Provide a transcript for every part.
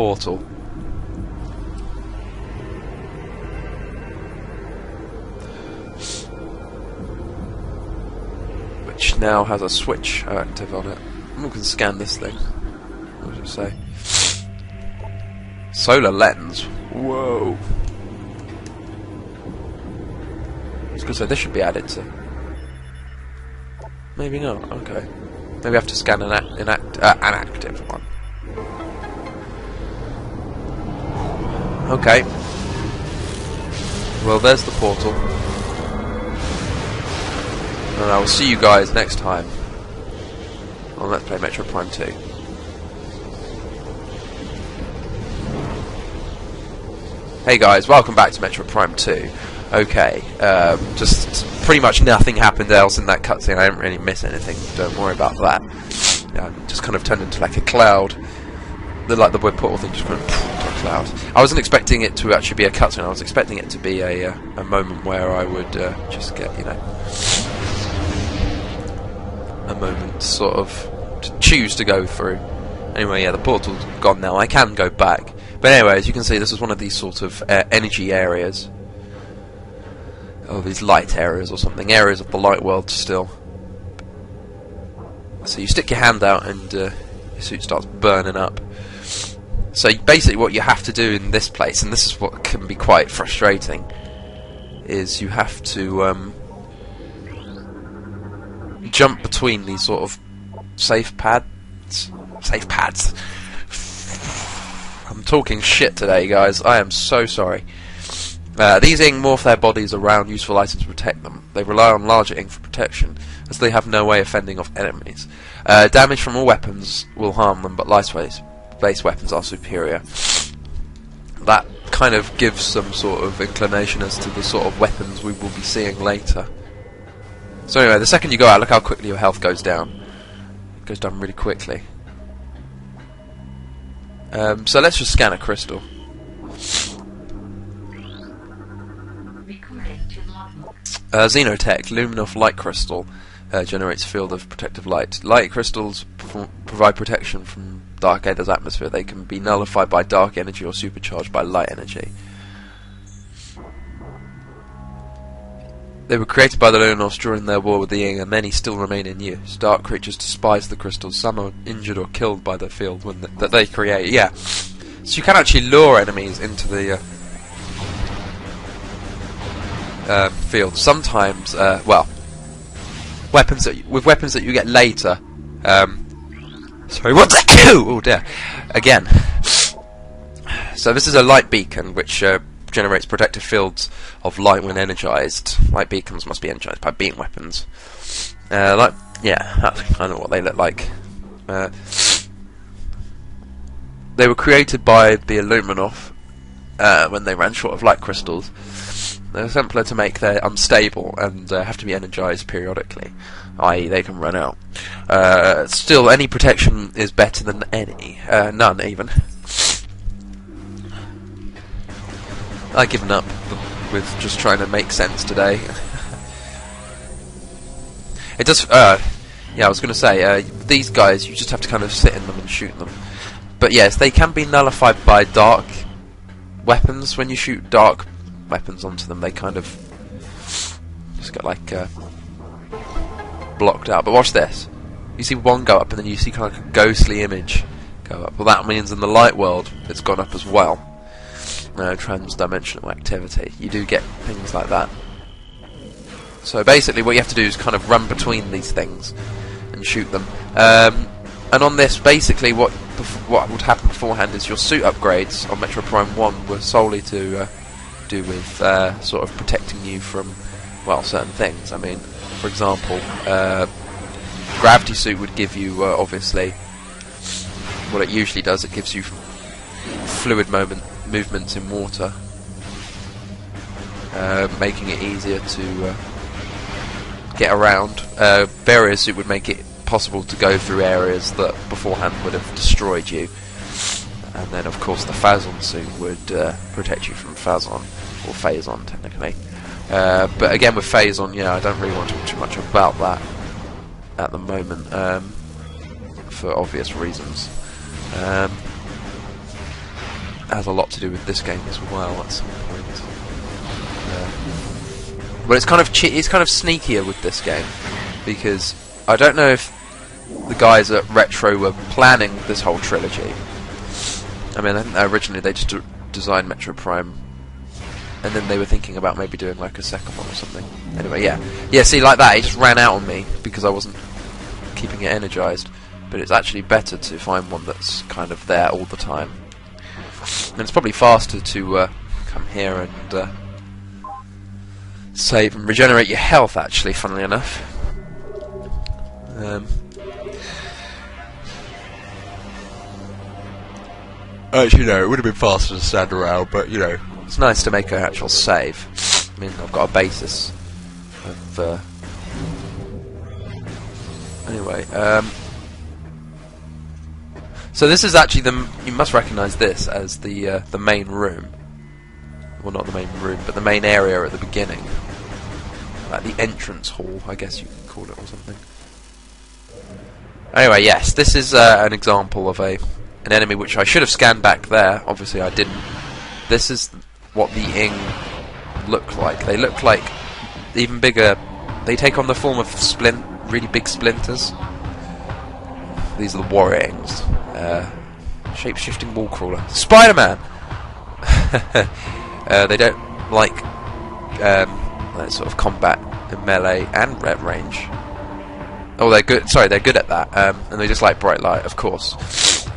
portal. Which now has a switch active on it. We can scan this thing. What does it say? Solar lens. Whoa. I was going to say this should be added to. Maybe not. Okay. Maybe I have to scan an active one. Okay. Well, there's the portal. And I will see you guys next time on Let's Play Metroid Prime 2. Hey guys, welcome back to Metroid Prime 2. Okay, just pretty much nothing happened else in that cutscene. I didn't really miss anything, don't worry about that. Just kind of turned into like a cloud. Like the web portal thing just went to a cloud. I wasn't expecting it to actually be a cutscene, I was expecting it to be a moment where I would just get, you know, a moment sort of to choose to go through. Anyway, yeah, the portal's gone now. I can go back. But anyway, as you can see, this is one of these sort of energy areas. Or these light areas or something. Areas of the light world still. So you stick your hand out and your suit starts burning up. So basically what you have to do in this place, and this is what can be quite frustrating, is you have to jump between these sort of safe pads. I'm talking shit today, guys. I am so sorry. These Ing morph their bodies around useful items to protect them. They rely on larger Ing for protection, as they have no way of fending off enemies. Damage from all weapons will harm them, but light-based weapons are superior. That kind of gives some sort of inclination as to the sort of weapons we will be seeing later. So anyway, the second you go out, look how quickly your health goes down. It goes down really quickly. So let's just scan a crystal. Xenotech, Luminous Light Crystal, generates a field of protective light. Light crystals provide protection from Dark Aether's atmosphere. They can be nullified by dark energy or supercharged by light energy. They were created by the Luminous during their war with the Ing, and many still remain in use. Dark creatures despise the crystals. Some are injured or killed by the field that they create. Yeah, so you can actually lure enemies into the field. Sometimes, well, weapons that you get later. Sorry, what? Oh dear. Again. So this is a light beacon which generates protective fields of light when energized. Light beacons must be energized by beam weapons. Yeah, that's kind of what they look like. They were created by the Illuminov when they ran short of light crystals. They're simpler to make, they're unstable, and have to be energized periodically, i.e. they can run out. Still, any protection is better than any. None, even. I've given up with just trying to make sense today. It does, yeah, I was going to say, these guys, you just have to kind of sit in them and shoot them. But yes, they can be nullified by dark weapons. When you shoot dark weapons onto them, they kind of just get like blocked out. But watch this. You see one go up and then you see kind of like a ghostly image go up. Well, that means in the light world it's gone up as well. Trans-dimensional activity. You do get things like that. So basically what you have to do is kind of run between these things and shoot them. And on this, basically what would happen beforehand is your suit upgrades on Metroid Prime 1 were solely to do with sort of protecting you from, well, certain things. I mean, for example, gravity suit would give you, obviously, what it usually does, it gives you fluid movements in water, making it easier to get around. Barrier suit would make it possible to go through areas that beforehand would have destroyed you. And then, of course, the Phazon suit would protect you from Phazon, or Phazon, technically. But again, with Phazon, yeah, I don't really want to talk too much about that at the moment, for obvious reasons. has a lot to do with this game as well at some point. But it's kind of sneakier with this game, because I don't know if the guys at Retro were planning this whole trilogy. I mean, I think originally they just designed Metroid Prime, and then they were thinking about maybe doing like a second one or something. Anyway, yeah. See, like that, it just ran out on me because I wasn't keeping it energized. But it's actually better to find one that's kind of there all the time. And it's probably faster to come here and save and regenerate your health, actually, funnily enough. Actually, no, it would have been faster to stand around, but, you know, it's nice to make an actual save. I mean, I've got a basis of... Anyway, so this is actually you must recognise this as the main room. Well, not the main room, but the main area at the beginning. Like the entrance hall, I guess you could call it, or something. Anyway, yes, this is an example of an enemy which I should have scanned back there. Obviously, I didn't. This is what the Ing look like. They look like even bigger. They take on the form of really big splinters. These are the Warrior Ings. Shape-shifting wall crawler. Spider-Man! They don't like that sort of combat in melee and red range. Oh, they're good. Sorry, they're good at that. And they just like bright light, of course.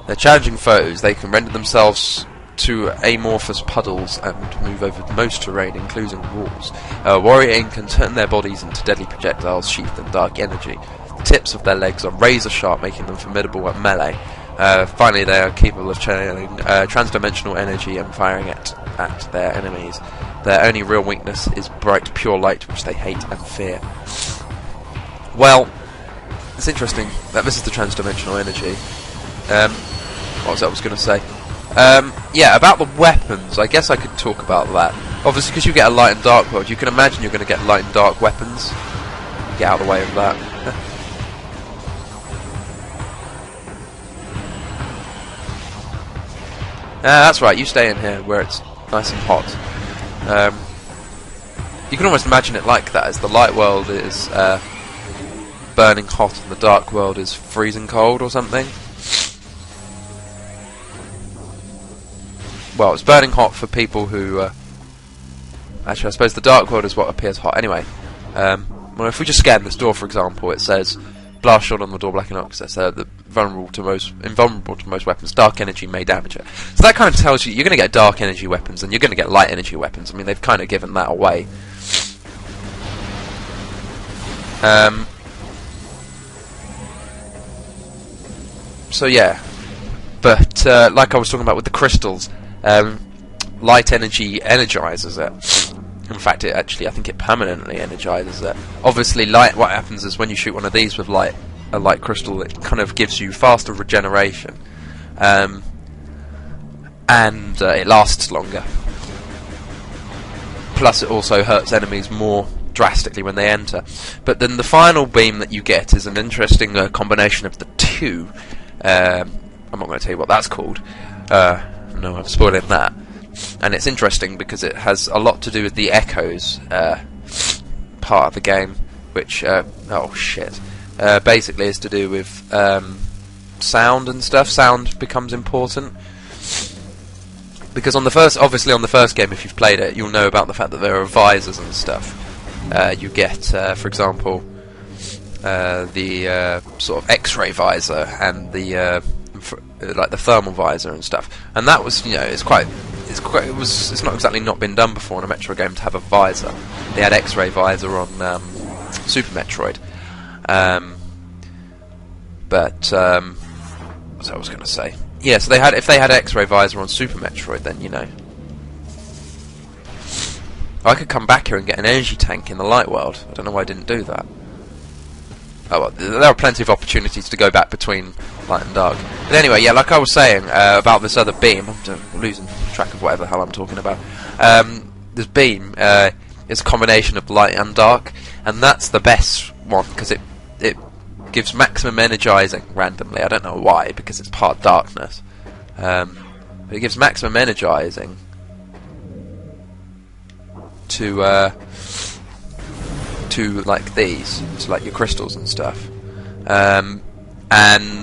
They're challenging foes. They can render themselves to amorphous puddles and move over most terrain, including walls. Warrior Ing can turn their bodies into deadly projectiles sheathed in dark energy. The tips of their legs are razor sharp, making them formidable at melee. Finally, they are capable of channeling transdimensional energy and firing at their enemies. Their only real weakness is bright, pure light, which they hate and fear. Well, it's interesting that this is the transdimensional energy. What was that I was going to say? Yeah, about the weapons, I guess I could talk about that. Obviously, because you get a light and dark world, you can imagine you're going to get light and dark weapons. Get out of the way of that. That's right, you stay in here where it's nice and hot. You can almost imagine it like that, as the light world is burning hot and the dark world is freezing cold or something. Well, it's burning hot for people who... actually, I suppose the dark world is what appears hot. Anyway, well, if we just scan this door, for example, it says... Blast shot on the door, black and ox. That's invulnerable to most weapons. Dark energy may damage it. So that kind of tells you you're going to get dark energy weapons and you're going to get light energy weapons. I mean, they've kind of given that away. So yeah, but like I was talking about with the crystals, light energy energizes it. In fact, I think it permanently energizes it. Obviously, light. What happens is when you shoot one of these with a light crystal, it kind of gives you faster regeneration, and it lasts longer. Plus, it also hurts enemies more drastically when they enter. But then the final beam that you get is an interesting combination of the two. I'm not going to tell you what that's called. No, I'm spoiling that. And it's interesting because it has a lot to do with the Echoes part of the game, which basically is to do with sound and stuff. Sound becomes important because obviously on the first game, if you've played it, you'll know about the fact that there are visors and stuff. You get, for example, the sort of X-ray visor and the like the thermal visor and stuff. And that was, it's not exactly not been done before in a Metroid game to have a visor. They had X-ray visor on Super Metroid, but what I was going to say. Yeah, so if they had X-ray visor on Super Metroid, then I could come back here and get an energy tank in the light world. I don't know why I didn't do that. Oh well, there are plenty of opportunities to go back between light and dark. But anyway, yeah, like I was saying about this other beam, I'm losing track of whatever the hell I'm talking about. This beam is a combination of light and dark, and that's the best one because it gives maximum energizing randomly. I don't know why, because it's part darkness. But it gives maximum energizing to like these, to like your crystals and stuff. And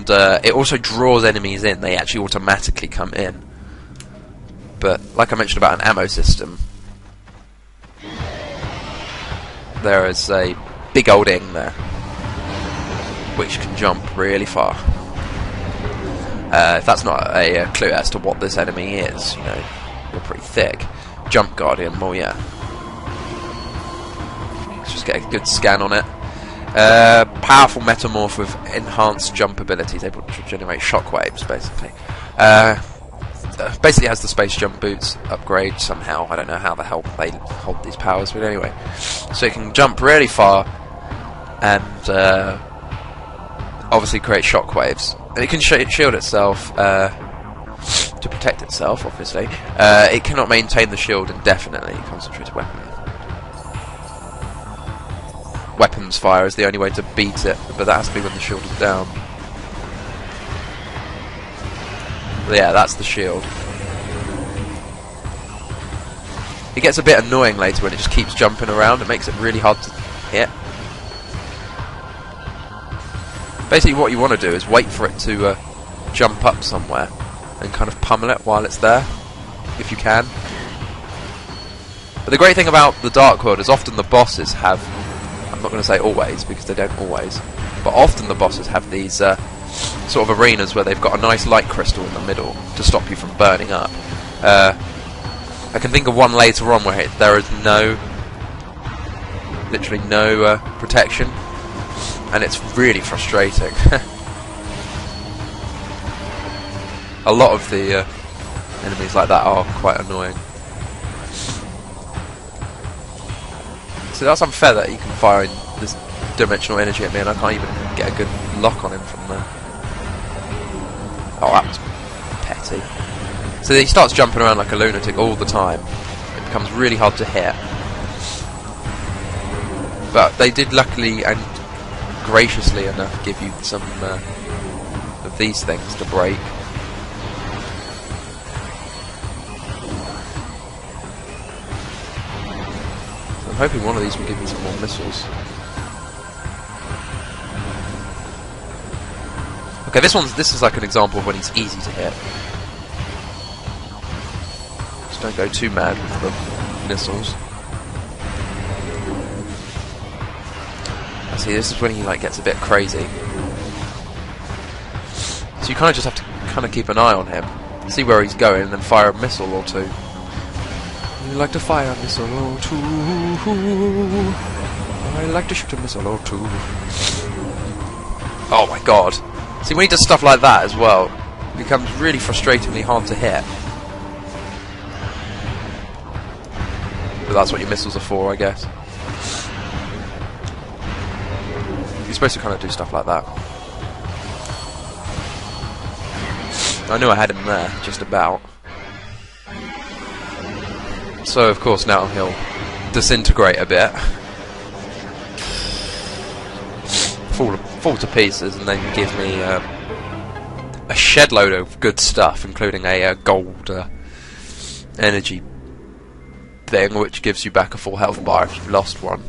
it also draws enemies in. They actually automatically come in. But like I mentioned about an ammo system, there is a big old ing there which can jump really far. If that's not a clue as to what this enemy is, you know, you're pretty thick. Jump Guardian, well, yeah. Let's just get a good scan on it. Powerful metamorph with enhanced jump abilities, able to generate shockwaves, basically. Basically has the space jump boots upgrade somehow. I don't know how the hell they hold these powers, but anyway. So it can jump really far and obviously create shockwaves. And it can shield itself to protect itself, obviously. It cannot maintain the shield indefinitely. Concentrated weapon. Weapons fire is the only way to beat it, but that has to be when the shield is down. But yeah, that's the shield. It gets a bit annoying later when it just keeps jumping around. It makes it really hard to hit. Basically what you want to do is wait for it to jump up somewhere and kind of pummel it while it's there, if you can. But the great thing about the Dark World is often the bosses have, I'm not going to say always because they don't always, but often the bosses have these sort of arenas where they've got a nice light crystal in the middle to stop you from burning up. I can think of one later on where there is literally no protection, and it's really frustrating. A lot of the enemies like that are quite annoying. So that's unfair that he can fire this dimensional energy at me and I can't even get a good lock on him from there. Oh, that was petty. So he starts jumping around like a lunatic all the time. It becomes really hard to hit. But they did luckily and graciously enough give you some of these things to break. So I'm hoping one of these will give me some more missiles. Okay, this is like an example of when he's easy to hit. Just don't go too mad with the missiles. See, this is when he like gets a bit crazy. So you kind of just have to kind of keep an eye on him, see where he's going, and then fire a missile or two. You like to fire a missile or two. I like to shoot a missile or two. Oh my god! See, when he does stuff like that as well, it becomes really frustratingly hard to hit. But that's what your missiles are for, I guess. You're supposed to kind of do stuff like that. I knew I had him there, just about. So of course now he'll disintegrate a bit, fall to pieces, and then give me a shed load of good stuff, including a gold energy thing, which gives you back a full health bar if you've lost one.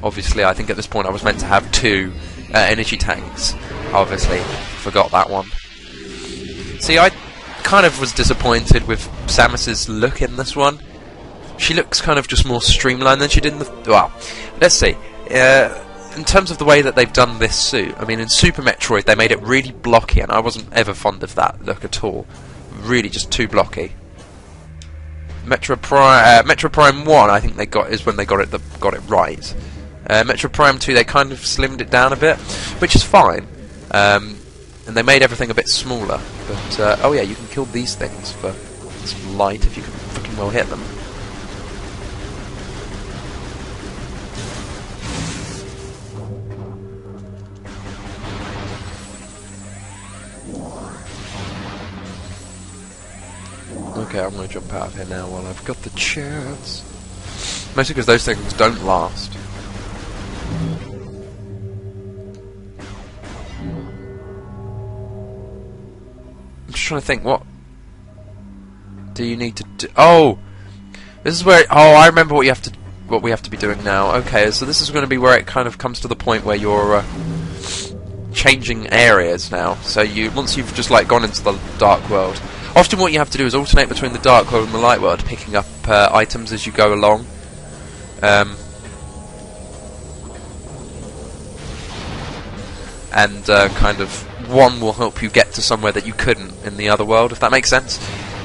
Obviously, I think at this point I was meant to have 2 energy tanks. Obviously, forgot that one. See, I kind of was disappointed with Samus's look in this one. She looks kind of just more streamlined than she did in the... Well, let's see. In terms of the way that they've done this suit, I mean, in Super Metroid they made it really blocky, and I wasn't ever fond of that look at all. Really just too blocky. Metroid Prime 1, I think is when they got it right. Metroid Prime 2, they kind of slimmed it down a bit, which is fine. And they made everything a bit smaller. But, oh yeah, you can kill these things for some light if you can fucking well hit them. Okay, I'm going to jump out of here now while I've got the chance. Mostly because those things don't last. I'm just trying to think what do you need to do? Oh, this is where. Oh, I remember what you have to. What we have to be doing now. Okay, so this is going to be where it kind of comes to the point where you're changing areas now. So once you've just like gone into the dark world, often what you have to do is alternate between the dark world and the light world, picking up items as you go along. And kind of one will help you get to somewhere that you couldn't in the other world, if that makes sense.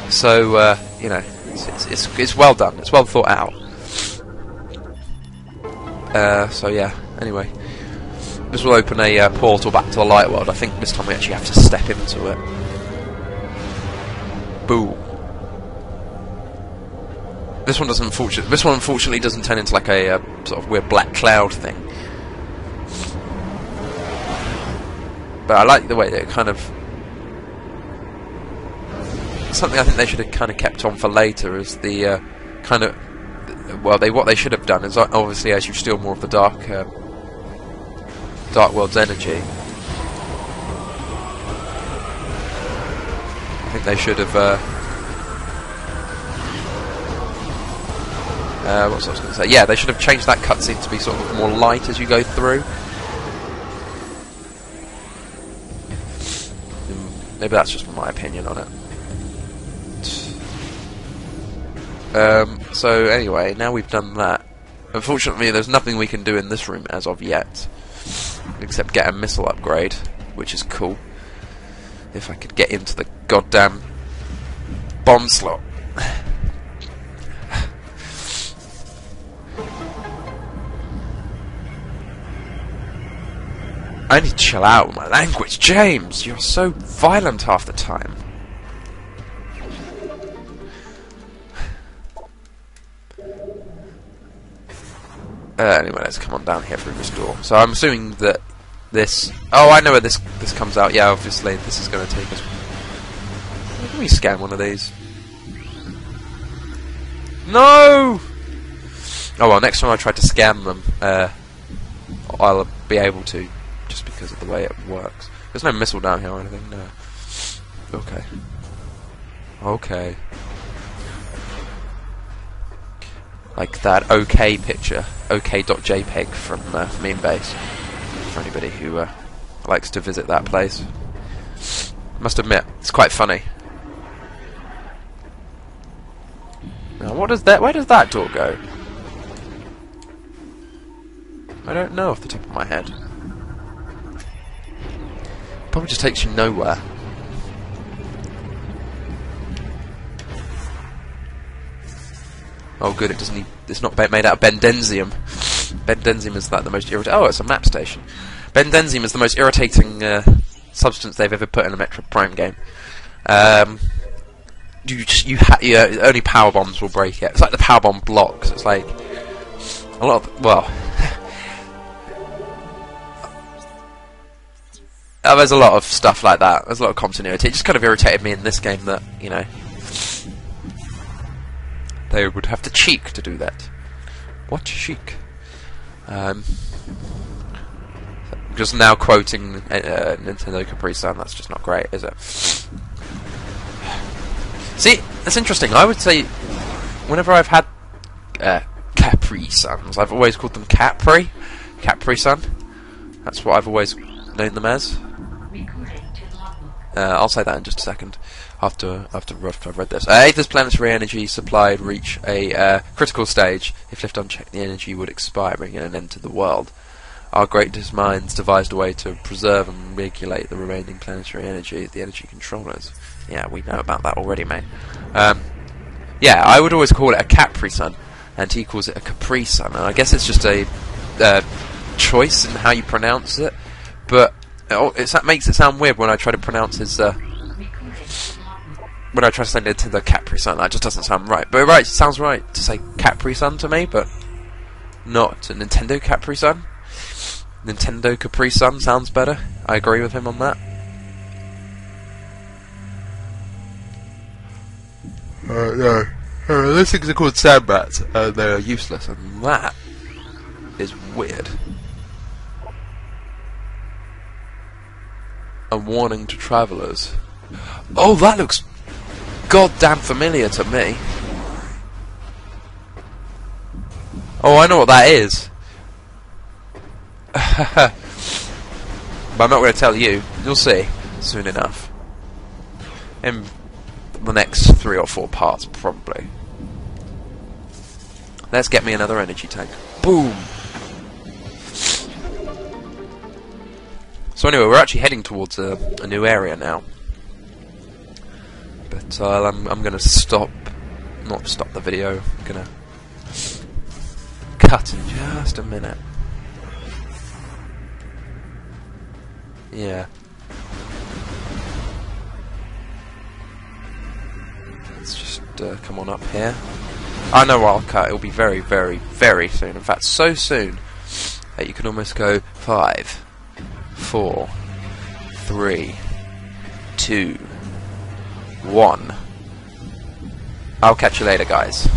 So you know, it's well done. It's well thought out. So yeah. Anyway, this will open a portal back to the light world. I think this time we actually have to step into it. Boom. This one doesn't. This one unfortunately doesn't turn into like a sort of weird black cloud thing. But I like the way that it kind of. Something I think they should have kind of kept on for later is the kind of. Well, what they should have done is obviously as you steal more of the dark world's energy, I think they should have. What was I going to say? Yeah, they should have changed that cutscene to be sort of more light as you go through. Maybe that's just my opinion on it. So anyway, now we've done that. Unfortunately, there's nothing we can do in this room as of yet, except get a missile upgrade, which is cool. If I could get into the goddamn bomb slot. I need to chill out with my language, James. You're so violent half the time. Anyway, let's come on down here through this door. So I'm assuming that this... Oh, I know where this comes out. Yeah, obviously, this is going to take us... Can we scan one of these? No! Oh well, next time I try to scan them, I'll be able to, just because of the way it works. There's no missile down here or anything, no. Okay. Okay. Like that OK picture, OK.jpg from Meme Base, for anybody who likes to visit that place. Must admit, it's quite funny. Now, what does that? Where does that door go? I don't know off the top of my head. Probably just takes you nowhere. Oh, good. It doesn't. It's not made out of bendenzium. Bendenzium is like the most irritating. Oh, it's a map station. Bendenzium is the most irritating substance they've ever put in a Metroid Prime game. Only power bombs will break it. It's like the power bomb blocks. It's like a lot of there's a lot of stuff like that. There's a lot of continuity. It just kind of irritated me in this game that, you know, they would have to cheek to do that. What cheek? Just now quoting Nintendo Capri Sun. That's just not great, is it? See, that's interesting. I would say, whenever I've had Capri Suns, I've always called them Capri Sun. That's what I've always known them as. I'll say that in just a second. After I've read this. Aether's planetary energy supplied reach a critical stage. If left unchecked, the energy would expire, bringing an end to the world. Our greatest minds devised a way to preserve and regulate the remaining planetary energy. The energy controllers. Yeah, we know about that already, mate. Yeah, I would always call it a Capri Sun, and he calls it a Capri Sun. And I guess it's just a choice in how you pronounce it, but that makes it sound weird when I try to pronounce his. When I try to say Nintendo Capri Sun, that just doesn't sound right. But it sounds right to say Capri Sun to me, but not a Nintendo Capri Sun. Nintendo Capri Sun sounds better. I agree with him on that. No. Those things are called sandbats, and they're useless, and that is weird. A warning to travellers. Oh, that looks goddamn familiar to me. Oh, I know what that is. But I'm not going to tell you. You'll see soon enough. In the next 3 or 4 parts, probably. Let's get me another energy tank. Boom! So anyway, we're actually heading towards a new area now. But I'm going to not stop the video. I'm going to cut in just a minute. Yeah. Let's just come on up here. I know I'll cut. It'll be very, very, very soon. In fact, so soon that you can almost go 5, 4, 3, 2, 1. I'll catch you later, guys.